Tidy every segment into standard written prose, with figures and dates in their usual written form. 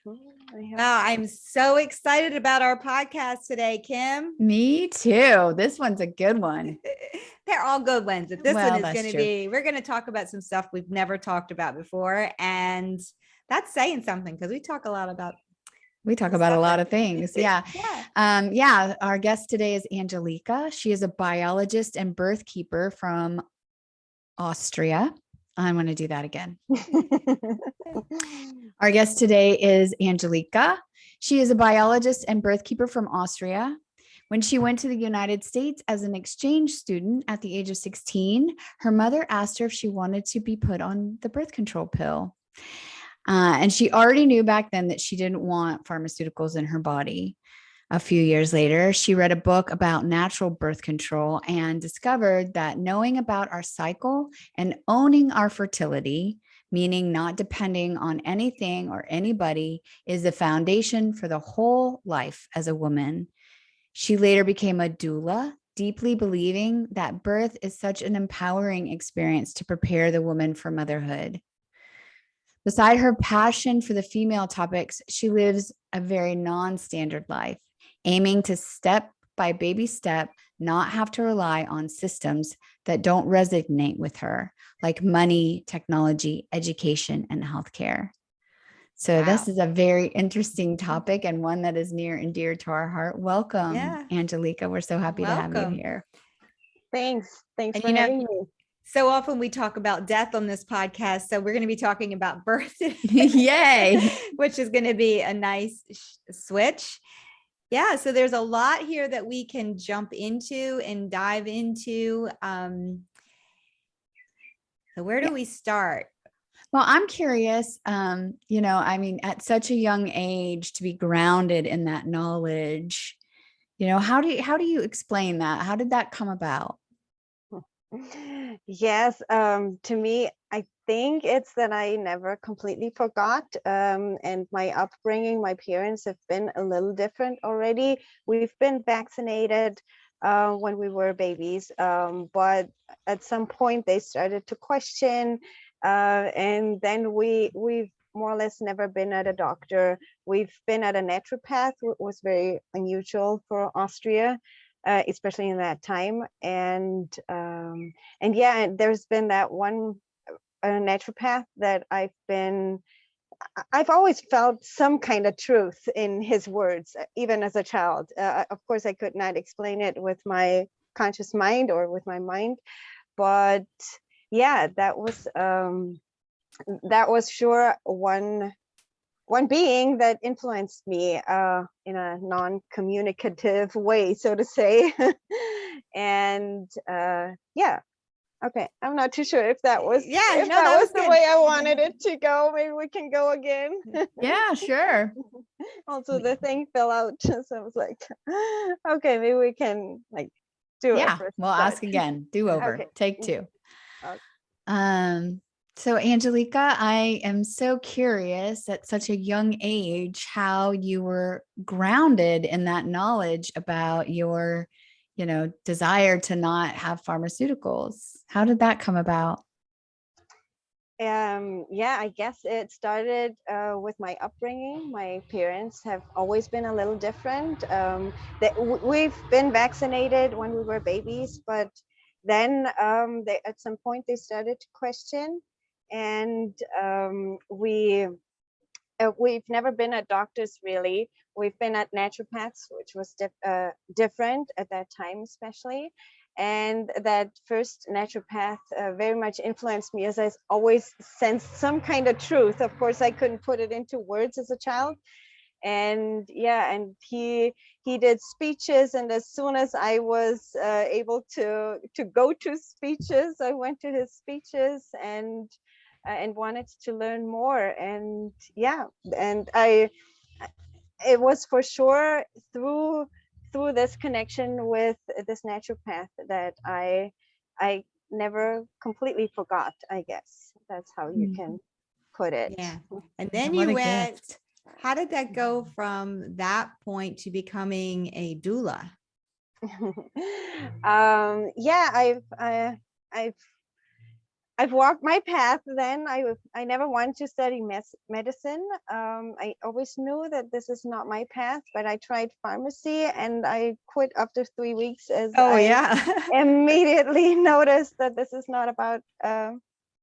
Wow, I'm so excited about our podcast today, Kim. Me too. This one's a good one. They're all good ones. But this Well, one is that's going to true. be, we're going to talk about some stuff we've never talked about before. And that's saying something because we talk a lot about a lot of things. Yeah. Yeah. Our guest today is Angelika. She is a biologist and birth keeper from Austria. I'm going to do that again. Our guest today is Angelika. She is a biologist and birth keeper from Austria. When she went to the United States as an exchange student at the age of 16, her mother asked her if she wanted to be put on the birth control pill. And she already knew back then that she didn't want pharmaceuticals in her body. A few years later, she read a book about natural birth control and discovered that knowing about our cycle and owning our fertility, meaning not depending on anything or anybody, is the foundation for the whole life as a woman. She later became a doula, deeply believing that birth is such an empowering experience to prepare the woman for motherhood. Beside her passion for the female topics, she lives a very non-standard life, aiming to step by baby step, not have to rely on systems that don't resonate with her, like money, technology, education, and healthcare. So This is a very interesting topic and one that is near and dear to our heart. Welcome, Angelika. We're so happy to have you here. Thanks for having me. So often we talk about death on this podcast. So we're going to be talking about birth today. Yay. Which is going to be a nice switch. Yeah. So there's a lot here that we can jump into and dive into. So where do we start? Well, I'm curious, at such a young age to be grounded in that knowledge, how do you explain that? How did that come about? Yes, to me, I think it's that I never completely forgot. And my upbringing, my parents have been a little different already. We've been vaccinated when we were babies, but at some point they started to question. And then we've more or less never been at a doctor. We've been at a naturopath, which was very unusual for Austria. Especially in that time, and yeah, there's been that one naturopath that I've always felt some kind of truth in his words, even as a child. Of course, I could not explain it with my conscious mind or with my mind, but yeah, that was sure one being that influenced me in a non-communicative way, so to say. And yeah, okay, I'm not too sure if that was that was the way I wanted it to go. Maybe we can go again. Yeah, sure. Also, the thing fell out, so I was like, okay, maybe we can do it. We'll ask again. Do over. Okay. Take two. Okay. So Angelika, I am so curious at such a young age how you were grounded in that knowledge about your, desire to not have pharmaceuticals. How did that come about? Yeah, I guess it started with my upbringing. My parents have always been a little different. We've been vaccinated when we were babies, but then at some point they started to question. And we've never been at doctors, really. We've been at naturopaths, which was different at that time, especially. And that first naturopath very much influenced me, as I always sensed some kind of truth. Of course, I couldn't put it into words as a child. And yeah, and he did speeches, and as soon as I was able to go to speeches, I went to his speeches and wanted to learn more. And yeah, and it was for sure through this connection with this naturopath that I never completely forgot. I guess that's how you can put it. Yeah. And then you went gift. How did that go from that point to becoming a doula? Yeah, I've walked my path. Then I never wanted to study medicine. I always knew that this is not my path, but I tried pharmacy and I quit after 3 weeks as Oh I yeah. immediately noticed that this is not about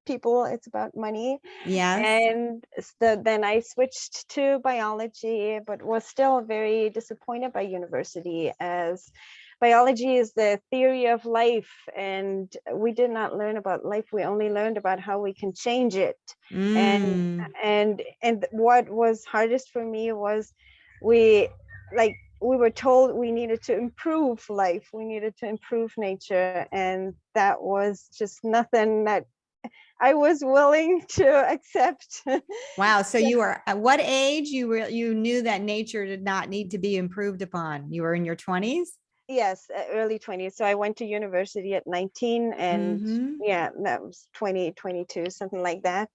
people, it's about money. Yes. And so then I switched to biology, but was still very disappointed by university, as biology is the theory of life, and we did not learn about life. We only learned about how we can change it. And Mm. and what was hardest for me was we we were told we needed to improve life, we needed to improve nature, and that was just nothing that I was willing to accept. Wow. So you were at what age you knew that nature did not need to be improved upon? You were in your 20s? Yes, early 20s. So I went to university at 19, and Mm-hmm. yeah, that was 2022, something like that.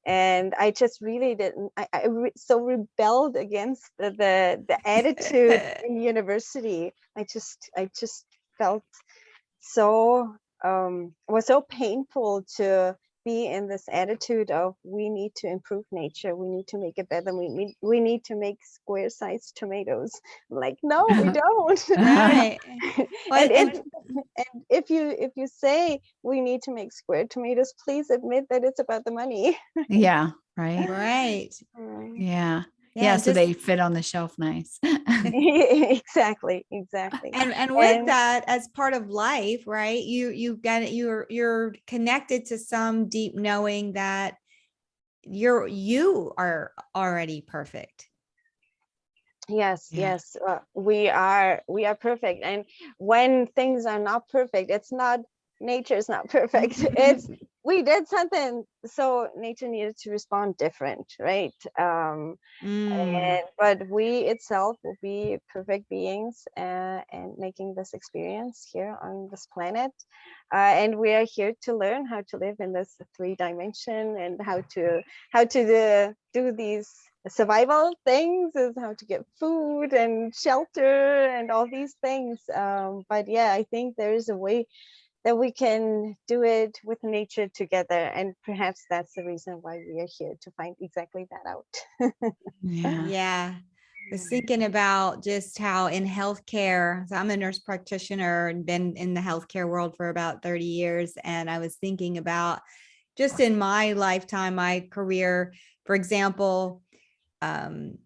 And I just really didn't, so rebelled against the attitude in university. I just felt so was so painful to be in this attitude of we need to improve nature, we need to make it better, we need to make square sized tomatoes. I'm like, no, we don't. All right. Well, and if you say we need to make square tomatoes, please admit that it's about the money. Yeah, right. right. Yeah. Yeah. Yeah, And so just they fit on the shelf nice. Exactly, exactly. and with And that, as part of life, right? You got it, you're connected to some deep knowing that you are already perfect. yes, Yeah. yes, we are perfect. And when things are not perfect, it's not, nature is not perfect. It's we did something, so nature needed to respond different, right? Mm. But we itself will be perfect beings, and making this experience here on this planet, and we are here to learn how to live in this 3 dimension, and how to do these survival things, is how to get food and shelter and all these things. But yeah, I think there is a way that we can do it with nature together, and perhaps that's the reason why we are here, to find exactly that out. Yeah. Yeah. I was thinking about just how in healthcare, so I'm a nurse practitioner and been in the healthcare world for about 30 years. And I was thinking about just in my lifetime, my career, for example, um,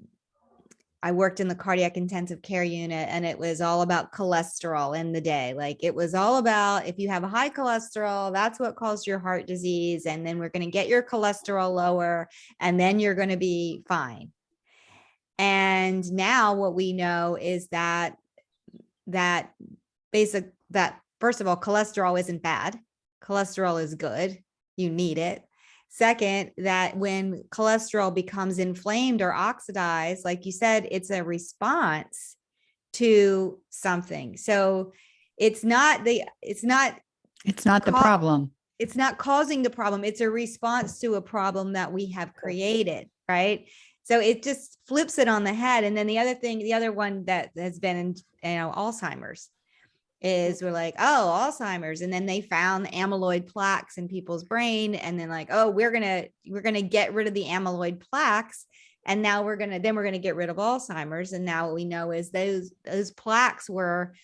I worked in the cardiac intensive care unit, and it was all about cholesterol in the day. Like it was all about if you have a high cholesterol, that's what caused your heart disease. And then we're going to get your cholesterol lower, and then you're going to be fine. And now what we know is that first of all, cholesterol isn't bad. Cholesterol is good. You need it. Second, that when cholesterol becomes inflamed or oxidized, like you said, it's a response to something. So it's not It's not the problem. it's not causing the problem. It's a response to a problem that we have created, right? So it just flips it on the head. And then the other one that has been in, Alzheimer's is we're like, oh, Alzheimer's. And then they found amyloid plaques in people's brain. And then like, oh, we're going to get rid of the amyloid plaques. And now we're going to get rid of Alzheimer's. And now what we know is those plaques were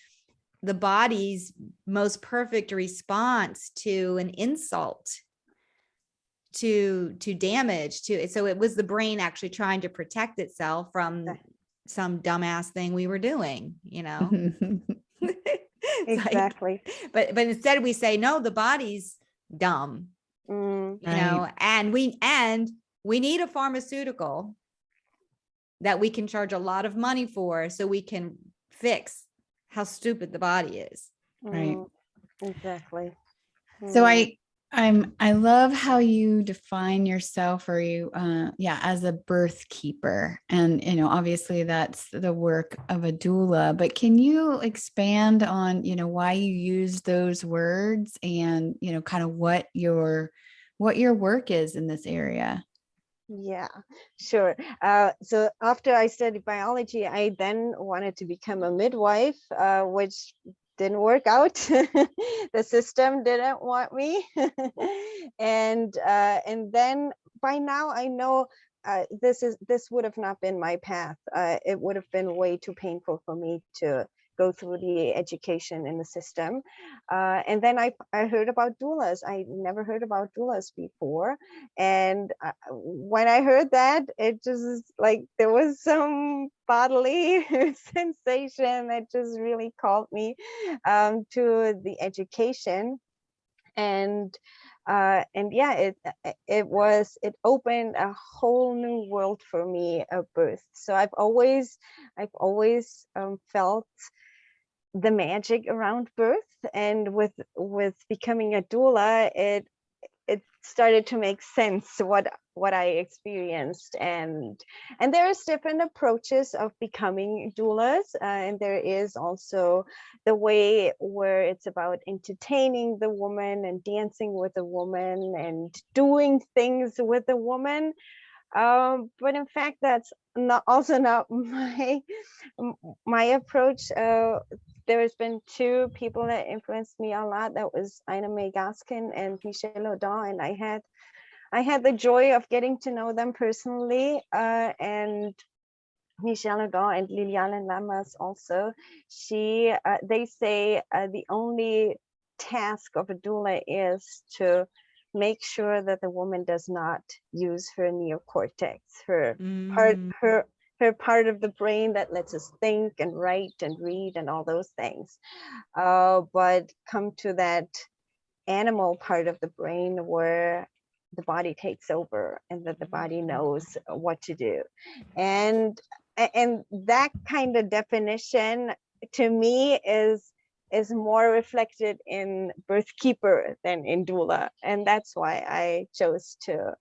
the body's most perfect response to an insult, to damage, so it was the brain actually trying to protect itself from some dumbass thing we were doing. It's Exactly. but instead we say, no, the body's dumb, Right. and we need a pharmaceutical that we can charge a lot of money for so we can fix how stupid the body is. Right. Exactly. So I love how you define yourself, or you as a birth keeper. And obviously that's the work of a doula, but can you expand on why you use those words, and kind of what your work is in this area? Yeah, sure. So after I studied biology, I then wanted to become a midwife, which didn't work out. The system didn't want me. And then by now I know this would have not been my path. It would have been way too painful for me to go through the education in the system. And then I heard about doulas. I never heard about doulas before. And when I heard that, it just like there was some bodily sensation that just really called me to the education. And yeah, it opened a whole new world for me of birth. So I've always felt the magic around birth, and with becoming a doula, it started to make sense what I experienced. And there's different approaches of becoming doulas, and there is also the way where it's about entertaining the woman and dancing with a woman and doing things with a woman. But in fact, that's not my approach. There's been two people that influenced me a lot. That was Ina May Gaskin and Michelle Audin, and I had the joy of getting to know them personally. And Michelle Audin and Liliane Lamas also. They say the only task of a doula is to make sure that the woman does not use her neocortex, her part of the brain that lets us think and write and read and all those things, but come to that animal part of the brain where the body takes over and that the body knows what to do. And that kind of definition to me is more reflected in birth keeper than in doula, and that's why I chose to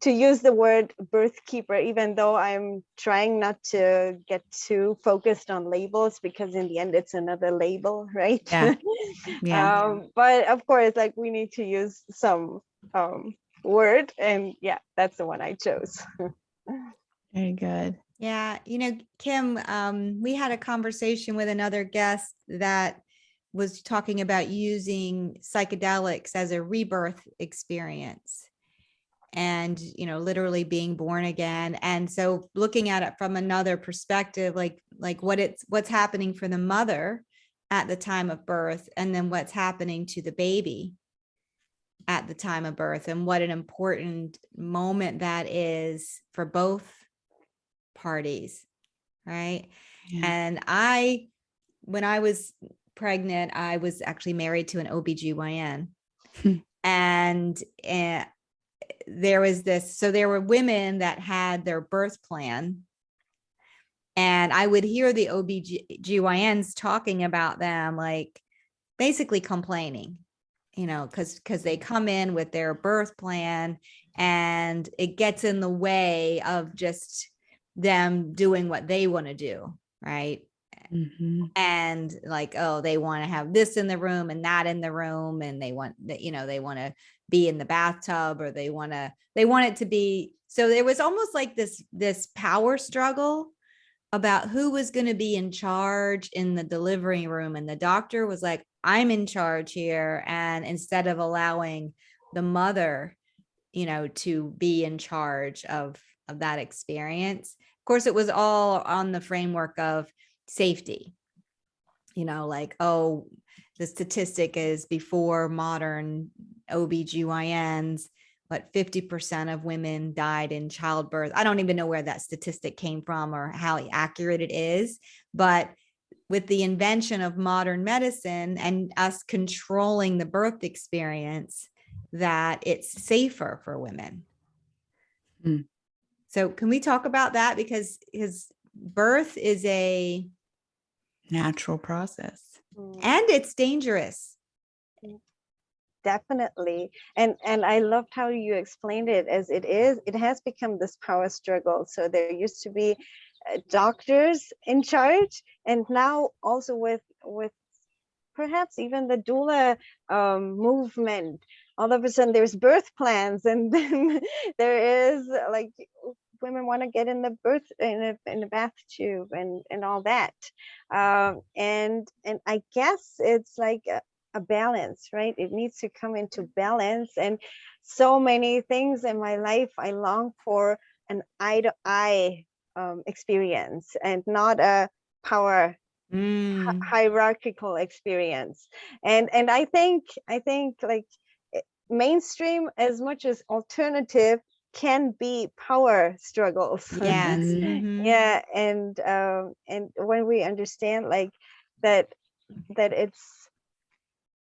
use the word birth keeper, even though I'm trying not to get too focused on labels, because in the end it's another label, right? Yeah. But of course, like, we need to use some word, and yeah, that's the one I chose. Very good. Yeah, Kim, we had a conversation with another guest that was talking about using psychedelics as a rebirth experience and, literally being born again. And so looking at it from another perspective, like what's happening for the mother at the time of birth, and then what's happening to the baby at the time of birth, and what an important moment that is for both parties, right? Yeah. And when I was pregnant, I was actually married to an OBGYN. And there was so there were women that had their birth plan, and I would hear the OBGYNs talking about them, like basically complaining, because they come in with their birth plan and it gets in the way of just them doing what they want to do, right? Mm-hmm. And like, oh, they want to have this in the room and that in the room, and they want that, they want to be in the bathtub, or they want it to be. So there was almost like this power struggle about who was going to be in charge in the delivery room, and the doctor was like, I'm in charge here. And instead of allowing the mother, to be in charge of that experience, of course, it was all on the framework of safety, like, oh, the statistic is before modern OBGYNs, but 50% of women died in childbirth. I don't even know where that statistic came from or how accurate it is, but with the invention of modern medicine and us controlling the birth experience, that it's safer for women. Mm. So can we talk about that? Because birth is a natural process. And it's dangerous. Definitely. And I loved how you explained it, as it has become this power struggle. So there used to be doctors in charge, and now also with perhaps even the doula movement, all of a sudden there's birth plans, and then there is like women want to get in the bath tube and all that. And I guess it's like a balance, right? It needs to come into balance. And so many things in my life, I long for an eye to eye experience, and not a power hierarchical experience. And I think like mainstream as much as alternative can be power struggles. Yes. Yeah, and when we understand like that it's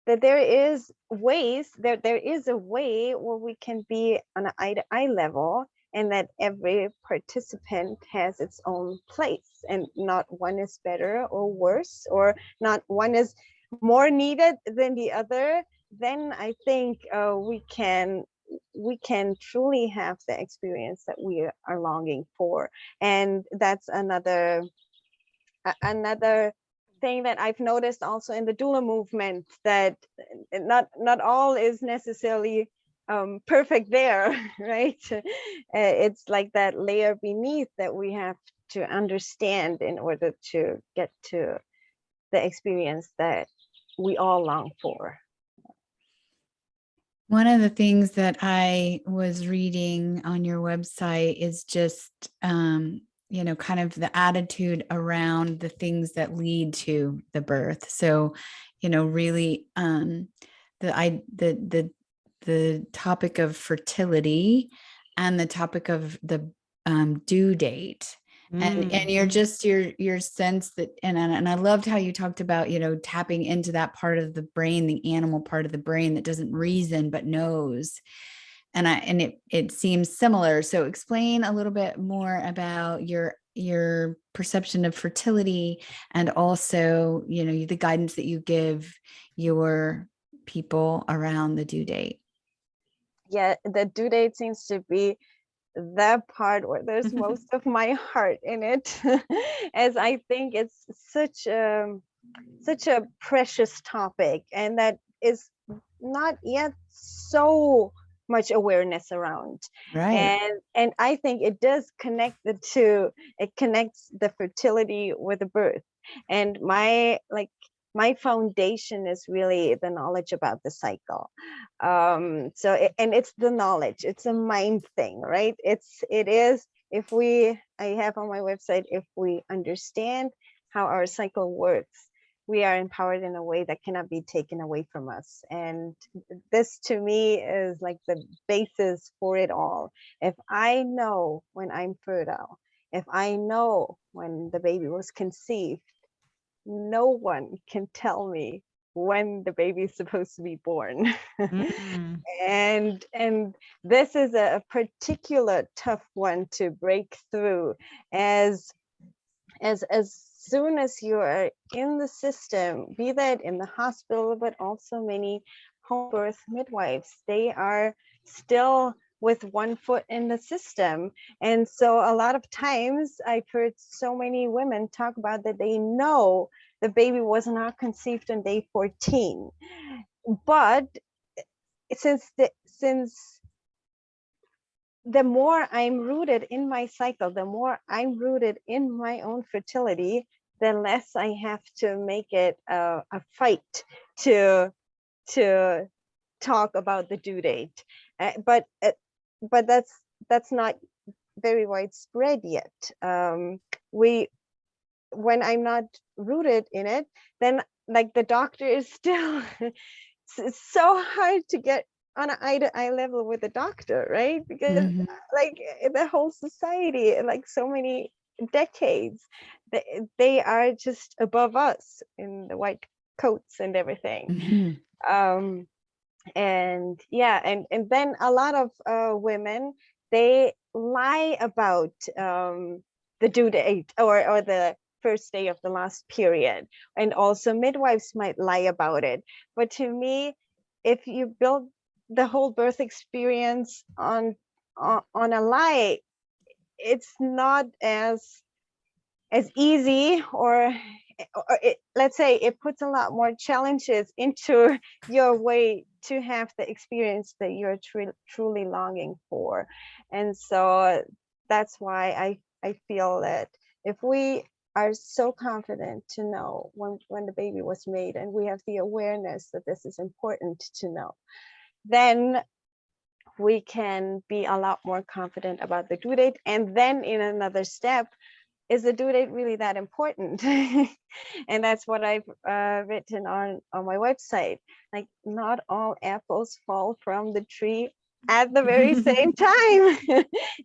that there is ways, there is a way where we can be on an eye-to-eye level, and that every participant has its own place, and not one is better or worse, or not one is more needed than the other. Then I think we can truly have the experience that we are longing for. And that's another thing that I've noticed also in the doula movement, that not all is necessarily perfect there, right? It's like that layer beneath that we have to understand in order to get to the experience that we all long for. One of the things that I was reading on your website is just, kind of the attitude around the things that lead to the birth. So, really, the topic of fertility and the topic of the due date. And you're just your sense that, and I loved how you talked about, tapping into that part of the brain, the animal part of the brain that doesn't reason but knows. And it seems similar. So explain a little bit more about your perception of fertility, and also, the guidance that you give your people around the due date. Yeah, the due date seems to be the part where there's most of my heart in it, as I think it's such a precious topic, and that is not yet so much awareness around. Right. And I think it does connect the two. It connects the fertility with the birth. And my foundation is really the knowledge about the cycle. And it's the knowledge, it's a mind thing, right? It is, I have on my website, if we understand how our cycle works, we are empowered in a way that cannot be taken away from us. And this to me is like the basis for it all. If I know when I'm fertile, if I know when the baby was conceived, no one can tell me when the baby is supposed to be born. And this is a particular tough one to break through, as soon as you are in the system, be that in the hospital, but also many home birth midwives, they are still with one foot in the system. And so a lot of times I've heard so many women talk about that they know the baby was not conceived on day 14. But since the more I'm rooted in my cycle, the more I'm rooted in my own fertility, the less I have to make it a fight to talk about the due date. But that's not very widespread yet. When I'm not rooted in it, then like the doctor is still it's so hard to get on an eye-to-eye level with the doctor, right? Because like the whole society, like so many decades, they are just above us in the white coats and everything. And yeah, and then a lot of women, they lie about the due date or the first day of the last period, and also midwives might lie about it. But to me, if you build the whole birth experience on a lie, it's not as easy, or let's say it puts a lot more challenges into your way to have the experience that you're truly longing for. And so that's why I feel that if we are so confident to know when the baby was made, and we have the awareness that this is important to know, then we can be a lot more confident about the due date. And then in another step, is the due date really that important? And that's what I've written on my website. Like, not all apples fall from the tree at the very same time.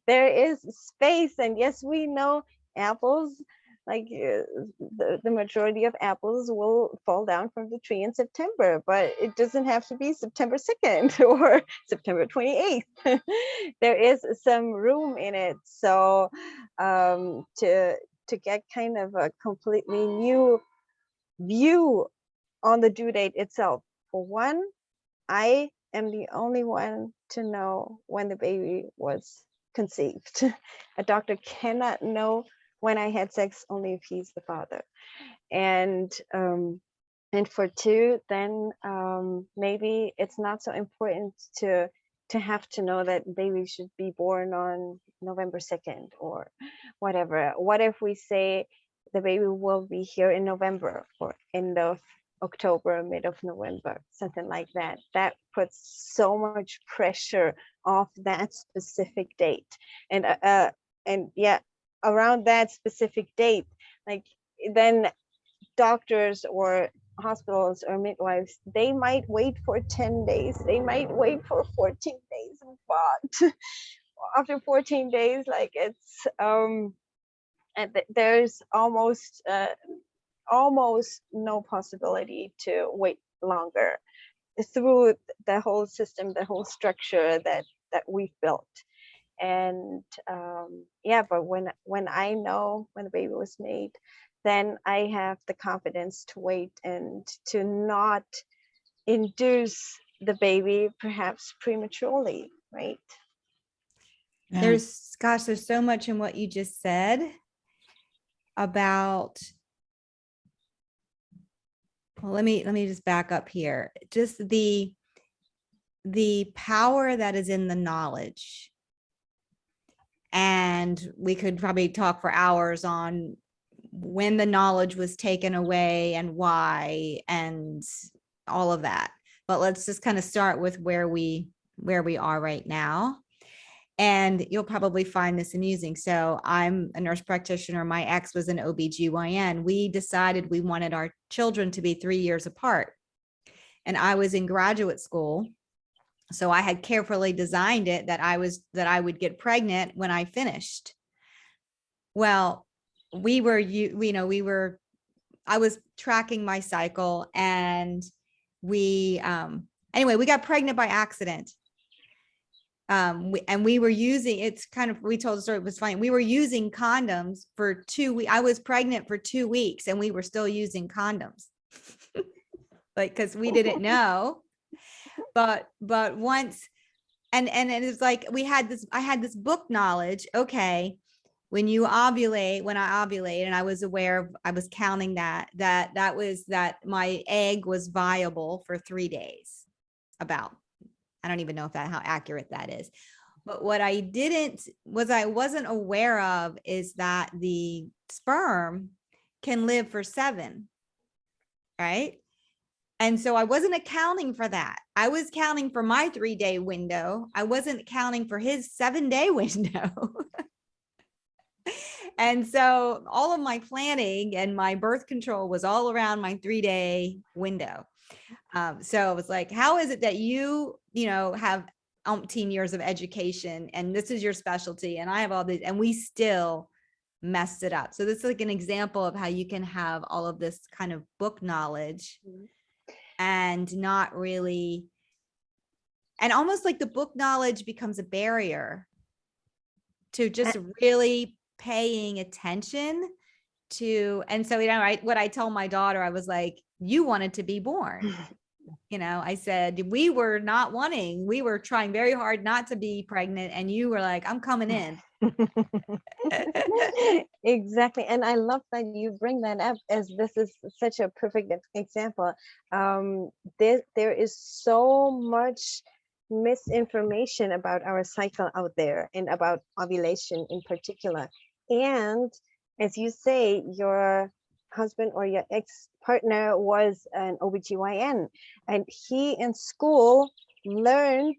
There is space, and yes, we know apples, like the majority of apples will fall down from the tree in September, but it doesn't have to be September 2nd or September 28th. There is some room in it. So to get kind of a completely new view on the due date itself. For one, I am the only one to know when the baby was conceived. A doctor cannot know when I had sex, only if he's the father. And for two, then maybe it's not so important to have to know that baby should be born on November 2nd or whatever. What if we say the baby will be here in November or end of October, mid of November, something like that? That puts so much pressure off that specific date. And yeah, around that specific date, like, then doctors or hospitals or midwives, they might wait for 10 days, they might wait for 14 days, but after 14 days, like, it's and there's almost no possibility to wait longer through the whole system, the whole structure that we've built. And yeah, but when I know when the baby was made, then I have the confidence to wait and to not induce the baby perhaps prematurely, right? Yeah. There's so much in what you just said about, well, let me just back up here. Just the power that is in the knowledge. And we could probably talk for hours on when the knowledge was taken away and why and all of that. But let's just kind of start with where we are right now. And you'll probably find this amusing. So I'm a nurse practitioner. My ex was an OBGYN. We decided we wanted our children to be 3 years apart. And I was in graduate school. So I had carefully designed it that I would get pregnant when I finished. Well, I was tracking my cycle, and anyway, we got pregnant by accident. We were using, we told the story, it was funny. We were using condoms for 2 weeks. I was pregnant for 2 weeks and we were still using condoms. Like, cause we didn't know, but once, and it was like, I had this book knowledge. Okay. When I ovulate, and I was aware I was counting that my egg was viable for 3 days. I don't even know how accurate that is. But what I wasn't aware of is that the sperm can live for 7, right? And so I wasn't accounting for that. I was counting for my 3-day window. I wasn't counting for his 7-day window. And so all of my planning and my birth control was all around my 3-day window. So it was like, how is it that you have umpteen years of education and this is your specialty and I have all these, and we still messed it up. So this is like an example of how you can have all of this kind of book knowledge and not really, and almost like the book knowledge becomes a barrier to just really paying attention to. And so, what I told my daughter, I was like, you wanted to be born. I said, we were trying very hard not to be pregnant. And you were like, I'm coming in. Exactly. And I love that you bring that up, as this is such a perfect example. There is so much misinformation about our cycle out there and about ovulation in particular. And as you say, your husband or your ex-partner was an OBGYN, and he in school learned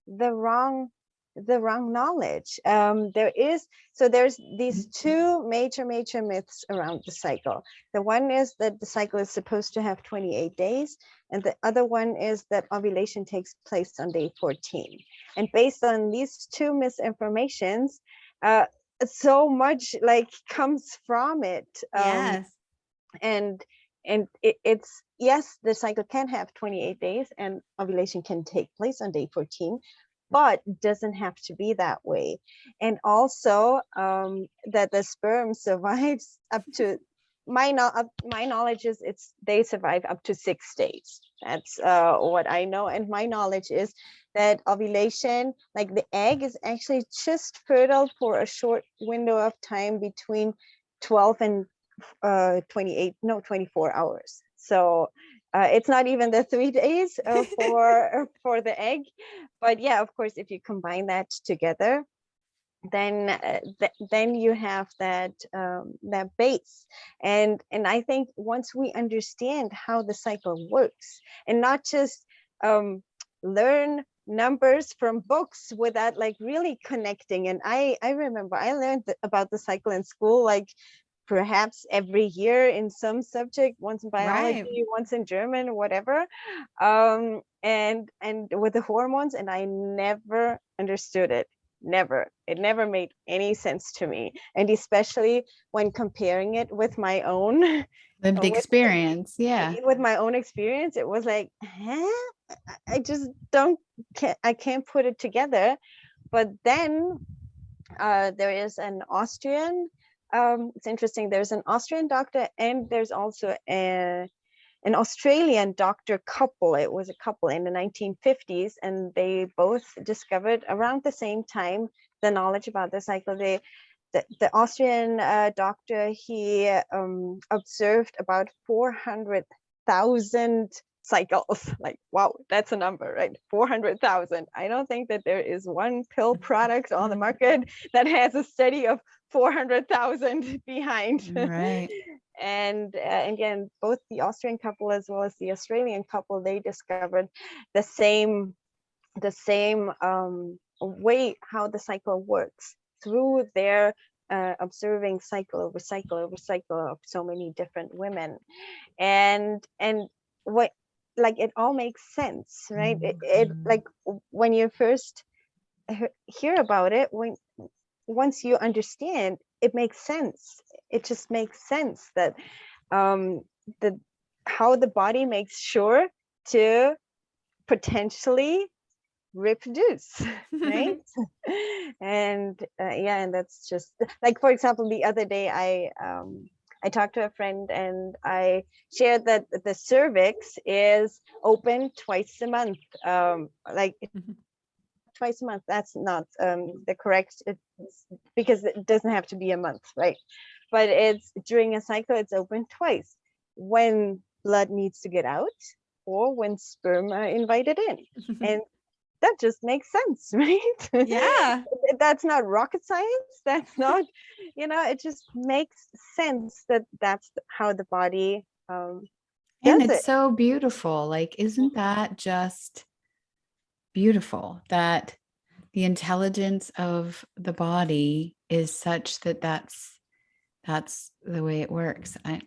the wrong knowledge. There's these two major myths around the cycle. The one is that the cycle is supposed to have 28 days, and the other one is that ovulation takes place on day 14. And based on these two misinformations, so much like comes from it. Yes. And it's, yes, the cycle can have 28 days and ovulation can take place on day 14, but doesn't have to be that way. And also that the sperm survives up to, my knowledge is they survive up to 6 days. That's what I know. And my knowledge is that ovulation, like the egg, is actually just fertile for a short window of time between 12 and 24 hours. So it's not even the 3 days for the egg. But yeah, of course, if you combine that together, then you have that base. And I think once we understand how the cycle works, and not just learn numbers from books without like really connecting. And I remember I learned about the cycle in school, like perhaps every year in some subject, once in biology, Right. once in German, whatever, and with the hormones, and I never understood it. It never made any sense to me, and especially when comparing it with my own Lived experience. Yeah. with my own experience, it was like, huh? I just I can't put it together. But then there is an Austrian, it's interesting, there's an Austrian doctor, and there's also an Australian doctor couple. It was a couple in the 1950s, and they both discovered around the same time the knowledge about the cycle. The Austrian doctor, he observed about 400,000 cycles. Like, wow, that's a number, right? 400,000. I don't think that there is one pill product on the market that has a study of 400,000 behind. Right. And again, both the Austrian couple as well as the Australian couple, they discovered the same way how the cycle works through their observing cycle over cycle over cycle of so many different women. And what, like, it all makes sense, right? It like when you first hear about it, once you understand, it makes sense. It just makes sense that how the body makes sure to potentially reproduce, right? And yeah, and that's just like, for example, the other day I talked to a friend and I shared that the cervix is open twice a month. Like twice a month, that's not the correct, because it doesn't have to be a month, right? But it's during a cycle, it's open twice, when blood needs to get out or when sperm are invited in. And that just makes sense, right? Yeah. That's not rocket science. That's not, it just makes sense that that's how the body And does it's it. so beautiful. Like, isn't that just beautiful that the intelligence of the body is such that that's the way it works? I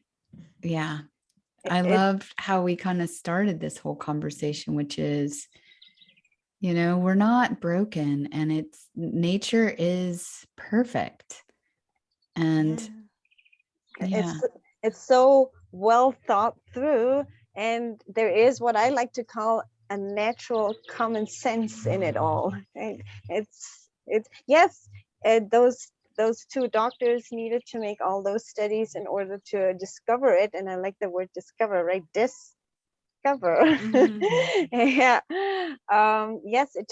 It, loved how we kind of started this whole conversation, which is, we're not broken, and nature is perfect. And yeah. it's so well thought through, and there is what I like to call a natural common sense in it all. Right? It's yes, those two doctors needed to make all those studies in order to discover it, and I like the word discover, right? Discover. Yeah. Yes, it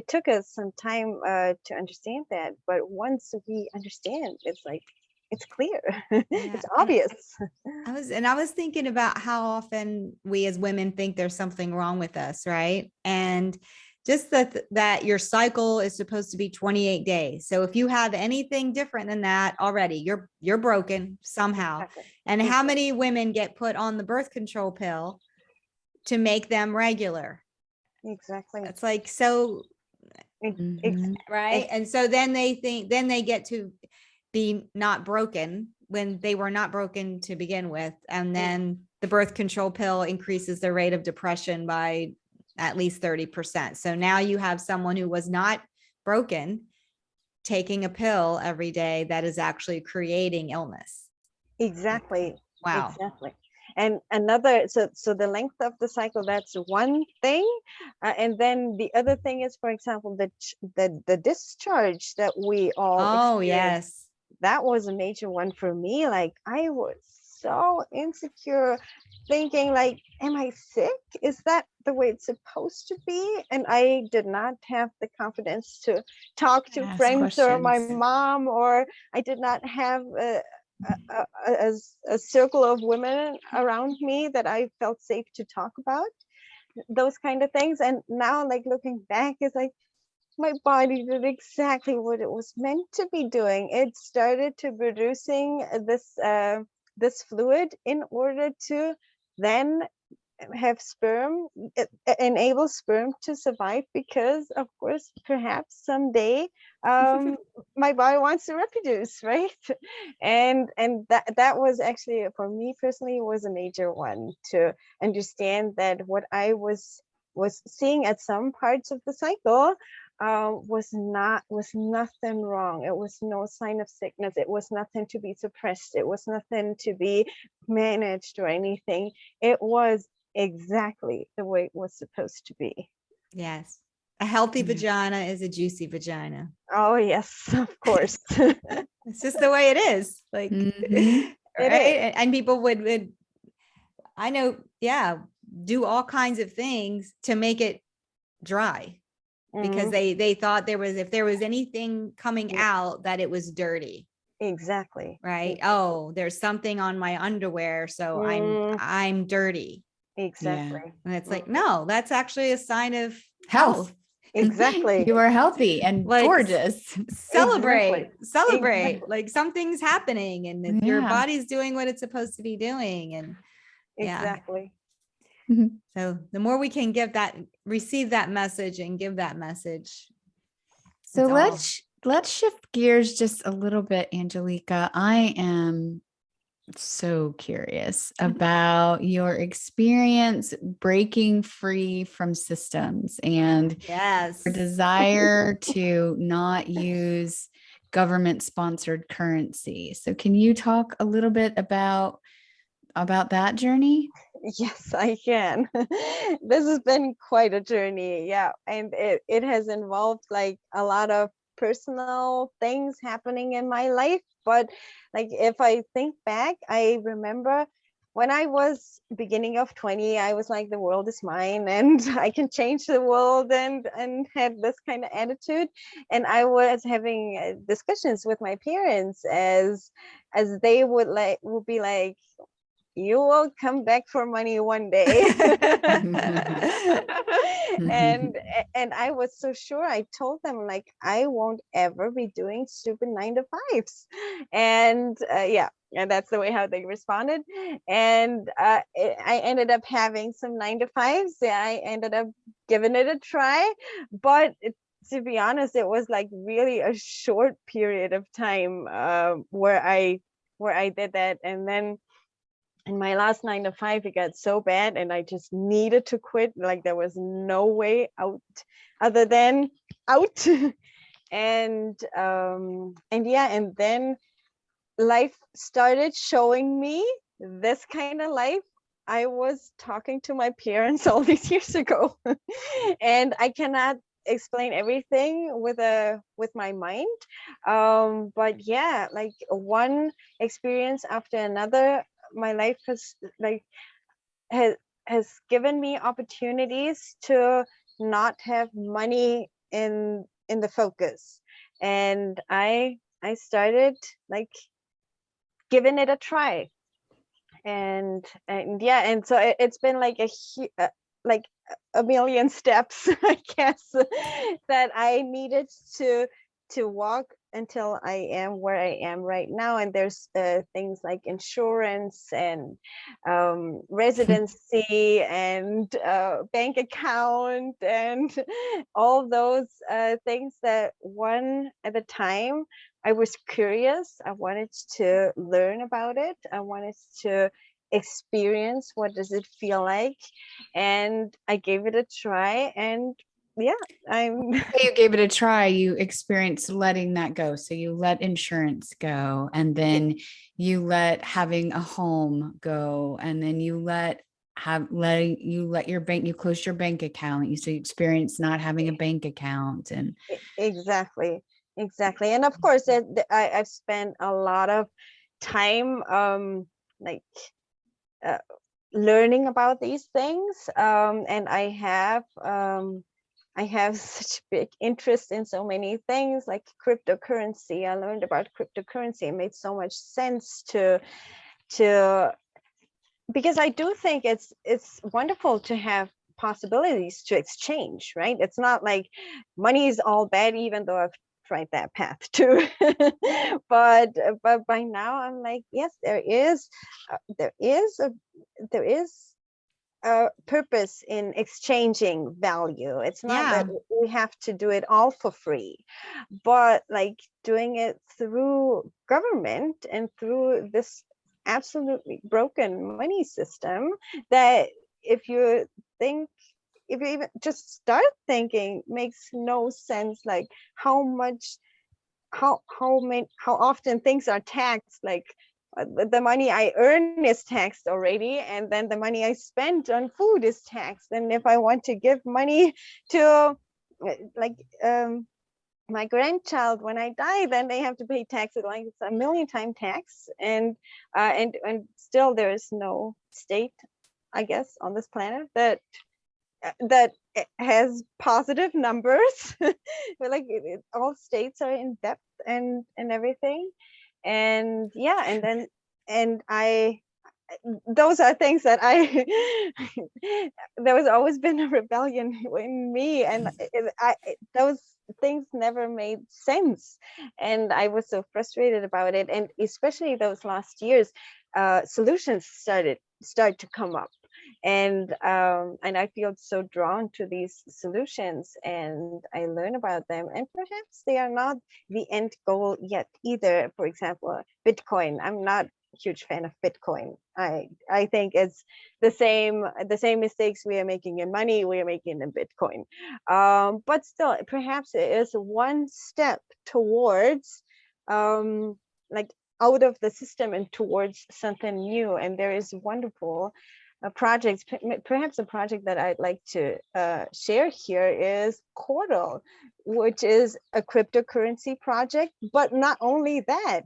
took us some time to understand that, but once we understand, it's like, it's clear. It's obvious. I was thinking about how often we as women think there's something wrong with us, right? And just that your cycle is supposed to be 28 days. So if you have anything different than that already, you're broken somehow. Exactly. And how Exactly. many women get put on the birth control pill to make them regular? Exactly. It's like, so, right? And so then they think, then they get to be not broken when they were not broken to begin with. And then the birth control pill increases the rate of depression by at least 30%. So now you have someone who was not broken taking a pill every day that is actually creating illness. Exactly. Wow. Exactly. And another, so the length of the cycle, that's one thing. And then the other thing is, for example, the discharge that we all experience. Yes. That was a major one for me. Like, I was so insecure, thinking like, am I sick? Is that the way it's supposed to be? And I did not have the confidence to talk to Ask friends or my questions. mom, or I did not have a circle of women around me that I felt safe to talk about those kind of things. And now, like, looking back, it's like my body did exactly what it was meant to be doing. It started to producing this fluid in order to then have sperm, enable sperm to survive, because of course perhaps someday my body wants to reproduce, right? And that was actually, for me personally, was a major one, to understand that what I was seeing at some parts of the cycle was nothing wrong. It was no sign of sickness. It was nothing to be suppressed. It was nothing to be managed or anything. It was exactly the way it was supposed to be. Yes. A healthy Yeah. vagina is a juicy vagina. Oh yes, of course. It's just the way it is. Like, Mhm. right? And people would, I know, yeah, do all kinds of things to make it dry, because they thought there was, if there was anything coming Yeah. out, that it was dirty, Exactly. right? Oh, there's something on my underwear, so I'm dirty. Exactly. And it's like, no, that's actually a sign of Health. health. Exactly. You are healthy and Like, gorgeous. celebrate, Exactly. like something's happening and your Yeah. body's doing what it's supposed to be doing. And yeah. Exactly. So the more we can receive that message and give that message. So it's let's shift gears just a little bit, Angelika. I am so curious about your experience breaking free from systems and yes. your desire to not use government sponsored currency. So can you talk a little bit about that journey? Yes, I can. This has been quite a journey. Yeah. And it has involved like a lot of personal things happening in my life. But like, if I think back, I remember when I was beginning of 20, I was like, the world is mine and I can change the world, and had this kind of attitude. And I was having discussions with my parents, as they would be like, you will come back for money one day. and I was so sure. I told them, like, I won't ever be doing stupid 9 to 5s. And yeah, and that's the way how they responded. And I ended up having some 9 to 5s. Yeah, I ended up giving it a try, but to be honest, it was like really a short period of time where I did that. And then in my last 9 to 5, it got so bad and I just needed to quit. Like, there was no way out other than out. And yeah, and then life started showing me this kind of life I was talking to my parents all these years ago. And I cannot explain everything with my mind, but yeah, like one experience after another, my life has like has given me opportunities to not have money in the focus. And I started like giving it a try. And yeah, and so it's been like like a million steps, I guess, that I needed to walk until I am where I am right now. And there's things like insurance and residency and bank account and all those things that one at a time. I was curious. I wanted to learn about it. I wanted to experience what does it feel like, and I gave it a try, and yeah, I'm You gave it a try, you experienced letting that go. So you let insurance go, and then you let having a home go, and then you let your bank, you closed your bank account. So you experienced not having a bank account. And exactly, and of course I've spent a lot of time like uh, learning about these things, and I have such big interest in so many things like cryptocurrency. I learned about cryptocurrency. It made so much sense to because I do think it's wonderful to have possibilities to exchange, right? It's not like money is all bad, even though I've tried that path too. But by now I'm like, yes, there is a purpose in exchanging value. It's not that Yeah. we have to do it all for free, but like doing it through government and through this absolutely broken money system, that if you think, if you even just start thinking, makes no sense, like how much, how often things are taxed, like the money I earn is taxed already, and then the money I spend on food is taxed. And if I want to give money to like my grandchild when I die, then they have to pay taxes, like it's a million time tax. And still there is no state, I guess, on this planet that has positive numbers. Like all states are in debt and everything. And yeah, and then and I those are things that I there was always been a rebellion in me, and those things never made sense, and I was so frustrated about it. And especially those last years, solutions start to come up, and I feel so drawn to these solutions, and I learn about them, and perhaps they are not the end goal yet either. For example, Bitcoin. I'm not a huge fan of Bitcoin. I think it's the same mistakes we are making in money, we are making in Bitcoin. But still, perhaps it is one step towards like out of the system and towards something new. And there is wonderful projects. Perhaps a project that I'd like to share here is Cordal, which is a cryptocurrency project. But not only that,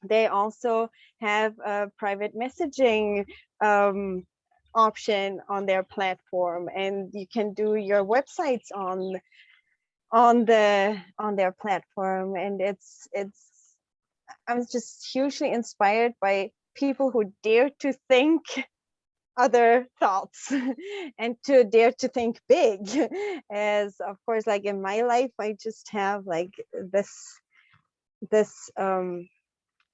they also have a private messaging option on their platform, and you can do your websites on their platform. And I was just hugely inspired by people who dare to think other thoughts and to dare to think big. As of course, like in my life, I just have like this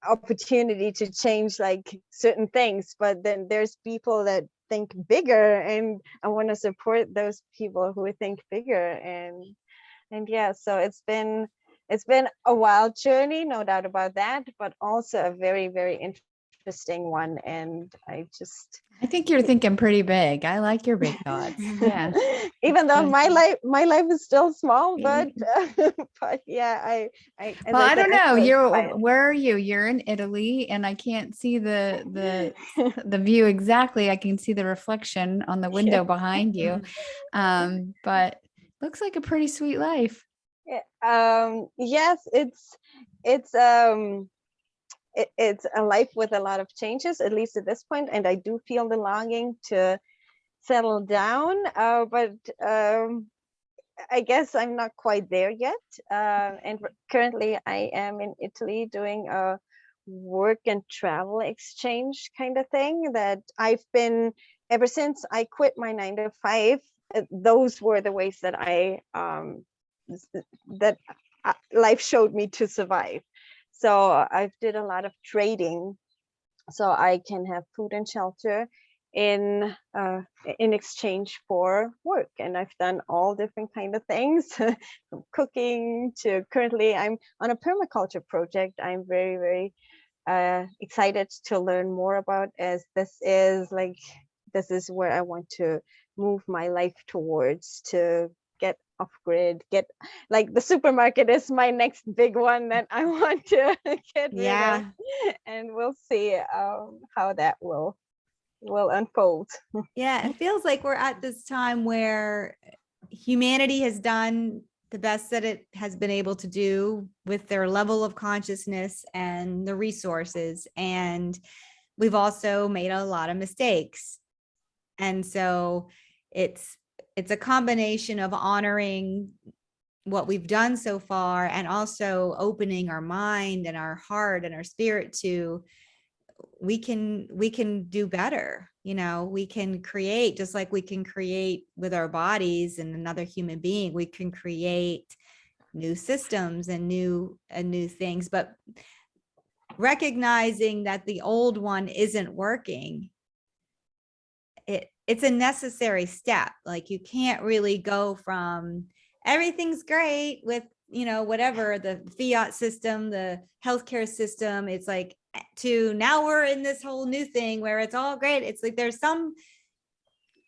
opportunity to change like certain things, but then there's people that think bigger, and I want to support those people who think bigger. And yeah, so it's been a wild journey, no doubt about that, but also a very, very interesting one. And I think you're thinking pretty big. I like your big thoughts. Yeah. even though Good. my life is still small, but yeah, as Well, I I said, don't I'm know. so You're inspired. where are you? You're in Italy, and I can't see the view exactly. I can see the reflection on the window behind you. But looks like a pretty sweet life. Yeah, yes, it's a life with a lot of changes, at least at this point, and I do feel the longing to settle down. But I guess I'm not quite there yet. And currently, I am in Italy doing a work and travel exchange kind of thing that I've been ever since I quit my 9 to 5, those were the ways that that life showed me to survive. So I did a lot of trading so I can have food and shelter in in exchange for work. And I've done all different kind of things, from cooking to currently I'm on a permaculture project. I'm very, very excited to learn more about, as this is where I want to move my life towards, to get off grid, get like the supermarket is my next big one that I want to get rid of, Yeah. and we'll see how that will unfold. Yeah. It feels like we're at this time where humanity has done the best that it has been able to do with their level of consciousness and the resources. And we've also made a lot of mistakes. And so it's a combination of honoring what we've done so far and also opening our mind and our heart and our spirit to we can do better. We can create, just like we can create with our bodies and another human being. We can create new systems and new things, but recognizing that the old one isn't working, it's a necessary step. Like, you can't really go from everything's great with whatever the fiat system, the healthcare system, it's like, to now we're in this whole new thing where it's all great. It's like there's some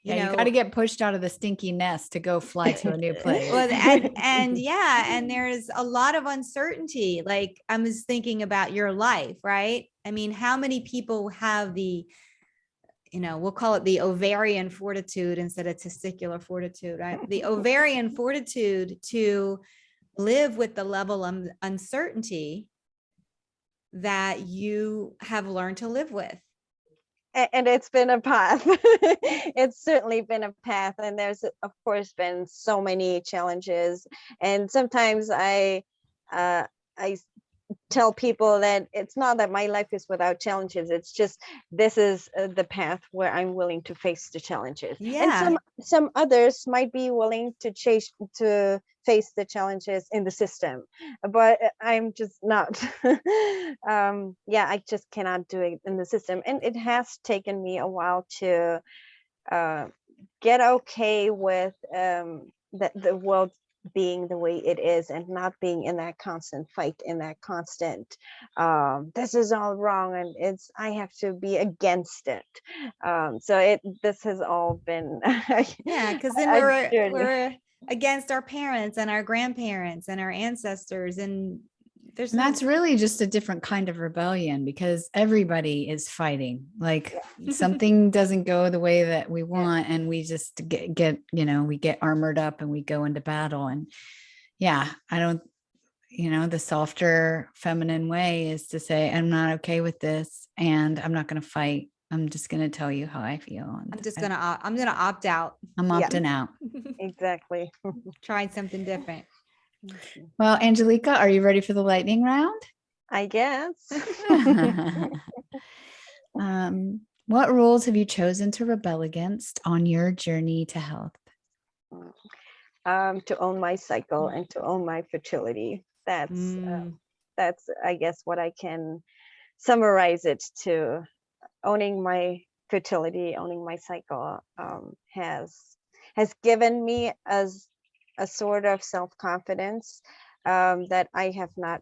Yeah, you got to get pushed out of the stinky nest to go fly to a new place. well, and yeah, and there's a lot of uncertainty. Like, I was thinking about your life, right? I mean, how many people have the we'll call it the ovarian fortitude instead of testicular fortitude, right? The ovarian fortitude to live with the level of uncertainty that you have learned to live with. And it's been a path. It's certainly been a path, and there's of course been so many challenges, and sometimes I tell people that it's not that my life is without challenges, it's just this is the path where I'm willing to face the challenges. Yeah. And some others might be willing to face the challenges in the system, but I'm just not. Yeah, I just cannot do it in the system, and it has taken me a while to get okay with the world being the way it is, and not being in that constant fight, in that constant this is all wrong and I have to be against it. So this has all been yeah, because then we're against our parents and our grandparents and our ancestors, and that's really just a different kind of rebellion, because everybody is fighting. Like, something doesn't go the way that we want, and we just get we get armored up and we go into battle. And yeah, I don't, the softer feminine way is to say, I'm not okay with this, and I'm not going to fight. I'm just going to tell you how I feel. And I'm going to opt out. I'm opting out. Exactly. Trying something different. Well, Angelika, are you ready for the lightning round? I guess. What rules have you chosen to rebel against on your journey to health? To own my cycle and to own my fertility. That's I guess what I can summarize it to. Owning my fertility, owning my cycle has given me as a sort of self-confidence that I have not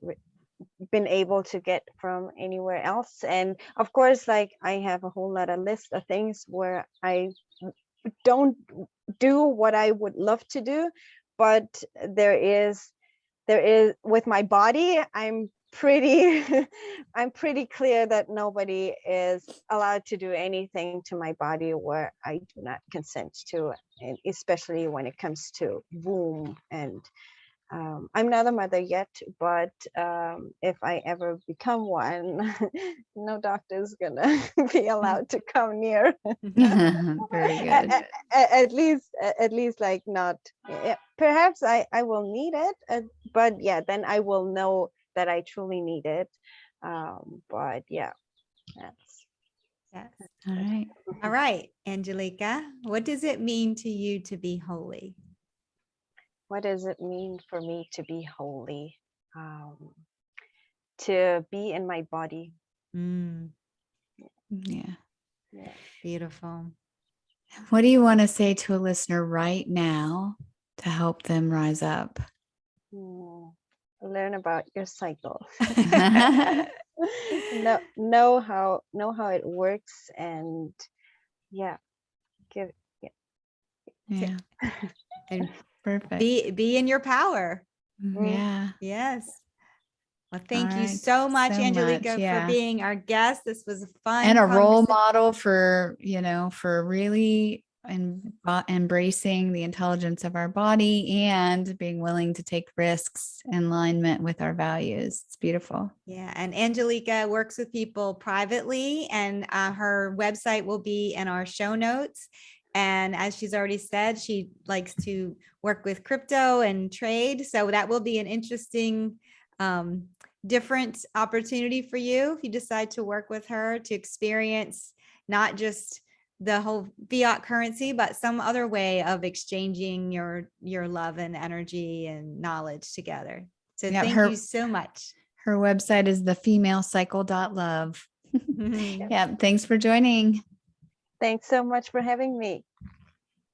been able to get from anywhere else. And of course, like, I have a whole lot of list of things where I don't do what I would love to do, but there is with my body, I'm pretty I'm pretty clear that nobody is allowed to do anything to my body where I do not consent to, and especially when it comes to womb. And I'm not a mother yet, but if I ever become one, no doctor is gonna be allowed to come near. Very good. At least like not. Perhaps I will need it, but yeah, then I will know that I truly need it. But yeah, that's. Yes. All right. All right, Angelika, what does it mean to you to be holy? What does it mean for me to be holy? To be in my body. Mm, Yeah. Yeah. beautiful. What do you want to say to a listener right now to help them rise up? Learn about your cycle. Yeah. know how it works, and yeah, give yeah. And Perfect. be in your power. Yeah. Yes. Well, All thank you right. so much, So much. Angelika, for Yeah. being our guest. This was a And fun a role conversation. model for, for really embracing the intelligence of our body and being willing to take risks in alignment with our values. It's beautiful. Yeah, and Angelika works with people privately, and her website will be in our show notes. And as she's already said, she likes to work with crypto and trade. So that will be an interesting, different opportunity for you if you decide to work with her to experience not just the whole fiat currency, but some other way of exchanging your love and energy and knowledge together. So Yeah. thank you so much. Her website is thefemalecycle.love. Mhm. Yeah. Thanks for joining. Thanks so much for having me.